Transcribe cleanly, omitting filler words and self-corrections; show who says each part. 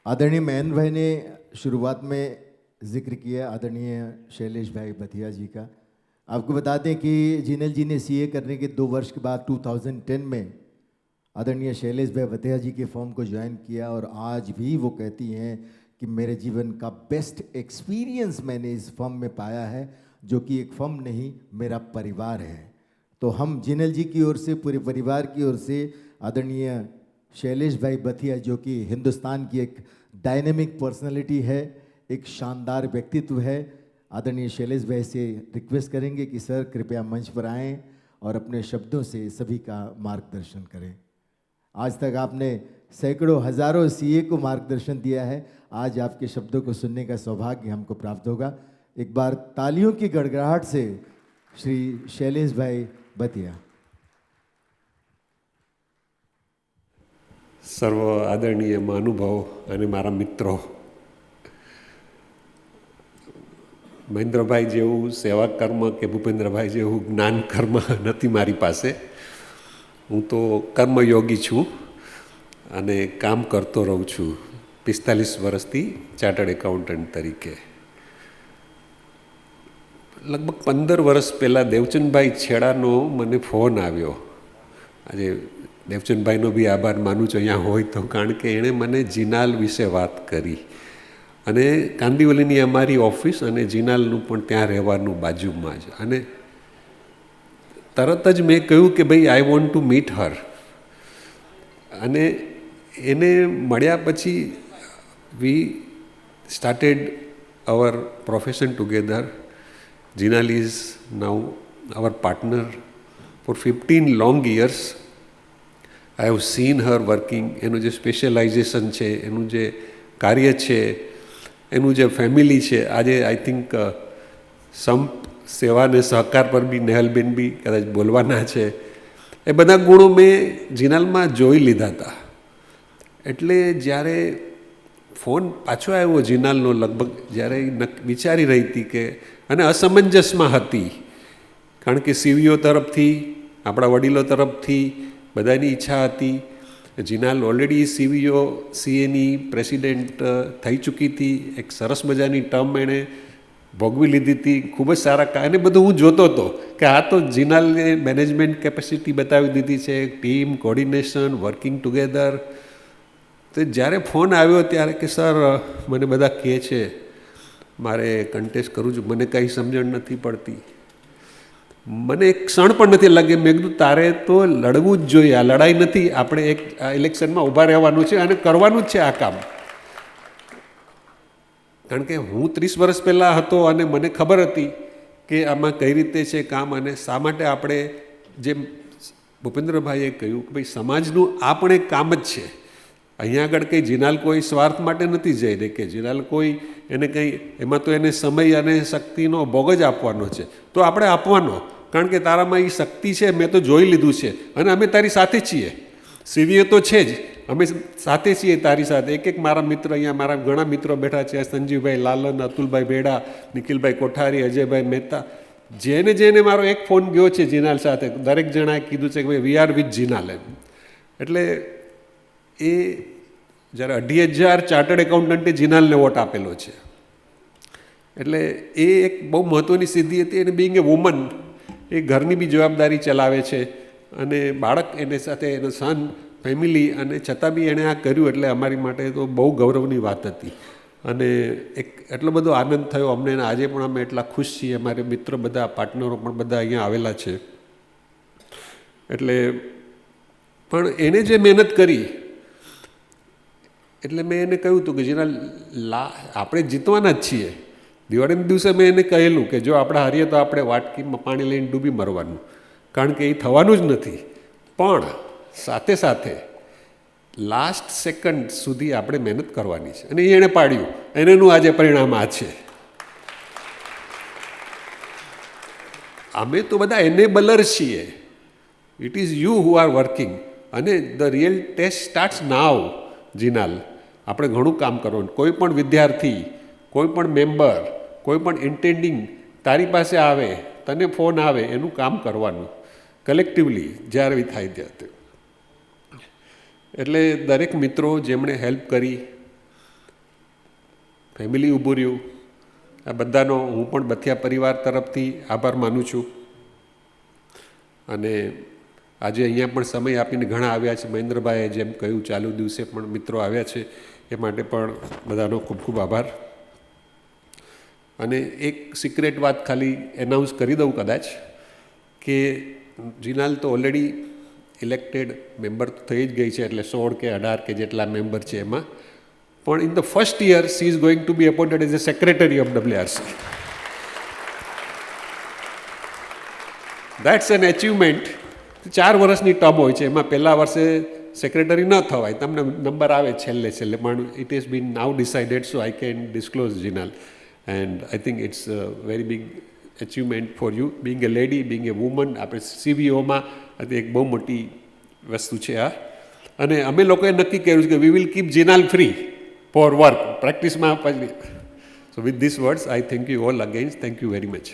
Speaker 1: आदरणीय महेंद्र भाई ने शुरुआत में जिक्र किया आदरणीय शैलेश भाई बथिया जी का। आपको बता दें कि जिनल जी ने सीए करने के 2 वर्ष के बाद 2010 में आदरणीय शैलेश भाई बथिया जी के फॉर्म को ज्वाइन किया और आज भी वो कहती हैं कि मेरे जीवन का बेस्ट एक्सपीरियंस मैंने इस फॉर्म में पाया है, जो कि एक फॉर्म नहीं मेरा परिवार है। तो हम जिनल जी की ओर से, पूरे परिवार की ओर से आदरणीय शैलेश भाई बथिया, जो कि हिंदुस्तान की एक डायनेमिक पर्सनालिटी है, एक शानदार व्यक्तित्व है, आदरणीय शैलेश भाई से रिक्वेस्ट करेंगे कि सर कृपया मंच पर आएं और अपने शब्दों से सभी का मार्गदर्शन करें। आज तक आपने सैकड़ों हजारों सीए को मार्गदर्शन दिया है, आज आपके शब्दों को सुनने का सौभाग्य हमको प्राप्त होगा। एक बार तालियों की गड़गड़ाहट से श्री शैलेश भाई बथिया।
Speaker 2: સર્વ આદરણીય મહાનુભાવો અને મારા મિત્રો, મહેન્દ્રભાઈ જેવું સેવા કર્મ કે ભૂપેન્દ્રભાઈ જેવું જ્ઞાન કર્મ નથી મારી પાસે. હું તો કર્મયોગી છું અને કામ કરતો રહું છું 45 વર્ષથી ચાર્ટર્ડ એકાઉન્ટન્ટ તરીકે. લગભગ 15 વર્ષ પહેલાં દેવચંદભાઈ છેડાનો મને ફોન આવ્યો. આજે દેવચંદભાઈનો બી આભાર માનું છું અહીંયા હોય તો, કારણ કે એણે મને જીનાલ વિશે વાત કરી અને કાંદિવલીની અમારી ઓફિસ અને જીનાલનું પણ ત્યાં રહેવાનું બાજુમાં જ. અને તરત જ મેં કહ્યું કે ભાઈ I want to meet her. અને એને મળ્યા પછી we started our profession together. Jinal is now our partner for 15 long years. I have seen her working. એનું જે સ્પેશિયલાઇઝેશન છે, એનું જે કાર્ય છે, એનું જે ફેમિલી છે. આજે આઈ થિંક સંપ સેવા અને સહકાર પર બી નેહલબેન બી કદાચ બોલવાના છે. એ બધા ગુણો મેં જીનાલમાં જોઈ લીધા હતા. એટલે જ્યારે ફોન પાછો આવ્યો જીનાલનો, લગભગ જ્યારે વિચારી રહી હતી કે, અને અસમંજસમાં હતી, કારણ કે સીવીઓ તરફથી, આપણા વડીલો તરફથી બધાની ઈચ્છા હતી. જીનાલ ઓલરેડી સીવીઓ સીએની પ્રેસિડેન્ટ થઈ ચૂકી હતી. એક સરસ મજાની ટર્મ એણે ભોગવી લીધી હતી. ખૂબ જ સારા અને બધું હું જોતો હતો કે આ તો જીનાલને મેનેજમેન્ટ કેપેસિટી બતાવી દીધી છે, ટીમ કોર્ડિનેશન, વર્કિંગ ટુગેધર. તો જ્યારે ફોન આવ્યો ત્યારે કે સર મને બધા કહે છે મારે કન્ટેસ્ટ કરું છું, મને કાંઈ સમજણ નથી પડતી. મને એક ક્ષણ પણ નથી લાગે. મેં કીધું તારે તો લડવું જ જોઈએ, આ લડાઈ નથી, આપણે એક ઇલેક્શનમાં ઊભા રહેવાનું છે અને કરવાનું જ છે આ કામ. કારણ કે હું 30 વર્ષ પહેલાં હતો અને મને ખબર હતી કે આમાં કઈ રીતે છે કામ અને શા માટે આપણે, જેમ ભૂપેન્દ્રભાઈએ કહ્યું કે ભાઈ સમાજનું આ પણ એક કામ જ છે. અહીંયા આગળ કંઈ જીનાલ કોઈ સ્વાર્થ માટે નથી જઈ રહી કે જીનાલ કોઈ એને કંઈ, એમાં તો એને સમય અને શક્તિનો ભોગ જ આપવાનો છે. તો આપણે આપવાનો, કારણ કે તારામાં એ શક્તિ છે, મેં તો જોઈ લીધું છે અને અમે તારી સાથે છીએ. સીવીએ તો છે જ, અમે સાથે છીએ તારી સાથે. એક મારા મિત્ર, અહીંયા મારા ઘણા મિત્રો બેઠા છે, સંજીવભાઈ લાલન, અતુલભાઈ ભેડા, નિખિલભાઈ કોઠારી, અજયભાઈ મહેતા. જેને જેને મારો એક ફોન ગયો છે જીનાલ સાથે, દરેક જણાએ કીધું છે કે ભાઈ વી આર વિથ જીનાલ એમ. એટલે એ જ્યારે 2,500 ચાર્ટર્ડ એકાઉન્ટન્ટે જીનાલને વોટ આપેલો છે. એટલે એ એક બહુ મહત્ત્વની સિદ્ધિ હતી. અને બિંગ એ વુમન, એ ઘરની બી જવાબદારી ચલાવે છે અને બાળક એને સાથે, એનો સન, ફેમિલી, અને છતાં બી એણે આ કર્યું. એટલે અમારી માટે તો બહુ ગૌરવની વાત હતી અને એક એટલો બધો આનંદ થયો અમને. આજે પણ અમે એટલા ખુશ છીએ. અમારે મિત્રો બધા, પાર્ટનરો પણ બધા અહીંયા આવેલા છે. એટલે પણ એણે જે મહેનત કરી, એટલે મેં એને કહ્યું હતું કે જેના આપણે જીતવાના જ છીએ. દિવાળીના દિવસે મેં એને કહેલું કે જો આપણે હારીએ તો આપણે વાટકીમાં પાણી લઈને ડૂબી મરવાનું, કારણ કે એ થવાનું જ નથી. પણ સાથે સાથે લાસ્ટ સેકન્ડ સુધી આપણે મહેનત કરવાની છે. અને એ એણે પાડ્યું. એનું આજે પરિણામ આ છે. અમે તો બધા એનેબલર છીએ. It is you who are working. અને ધ રિયલ ટેસ્ટ સ્ટાર્ટ્સ નાવ. જીનાલ, આપણે ઘણું કામ કરવાનું. કોઈ પણ વિદ્યાર્થી, કોઈ પણ મેમ્બર, કોઈ પણ ઇન્ટેન્ડિંગ તારી પાસે આવે, તને ફોન આવે, એનું કામ કરવાનું કલેક્ટિવલી જ્યારે બી થાય ત્યારે. એટલે દરેક મિત્રો જેમણે હેલ્પ કરી, ફેમિલી ઊભું રહ્યું, આ બધાનો હું પણ બથિયા પરિવાર તરફથી આભાર માનું છું. અને આજે અહીંયા પણ સમય આપીને ઘણા આવ્યા છે. મહેન્દ્રભાઈએ જેમ કહ્યું ચાલુ દિવસે પણ મિત્રો આવ્યા છે, એ માટે પણ બધાનો ખૂબ ખૂબ આભાર. અને એક સિક્રેટ વાત ખાલી એનાઉન્સ કરી દઉં કદાચ, કે જીનાલ તો ઓલરેડી ઇલેક્ટેડ મેમ્બર થઈ જ ગઈ છે, એટલે 16 કે 18 કે જેટલા મેમ્બર છે એમાં. પણ in the first year she is going to be appointed as a secretary of WRC. That's an achievement. 4 વર્ષની ટર્મ હોય છે, એમાં પહેલા વર્ષે સેક્રેટરી ન થવાય, તમને નંબર આવે છેલ્લે, પણ it is been now decided, so I can disclose Jinal. And I think it's a very big achievement for you, being a lady, being a woman. આપણે CVOમાં એક બહુ મોટી વસ્તુ છે આ. અને અમે લોકોએ નક્કી કર્યું છે કે we will keep Jinal free for work, પ્રેક્ટિસમાં પછી. So with this words I thank you all again. Thank you very much.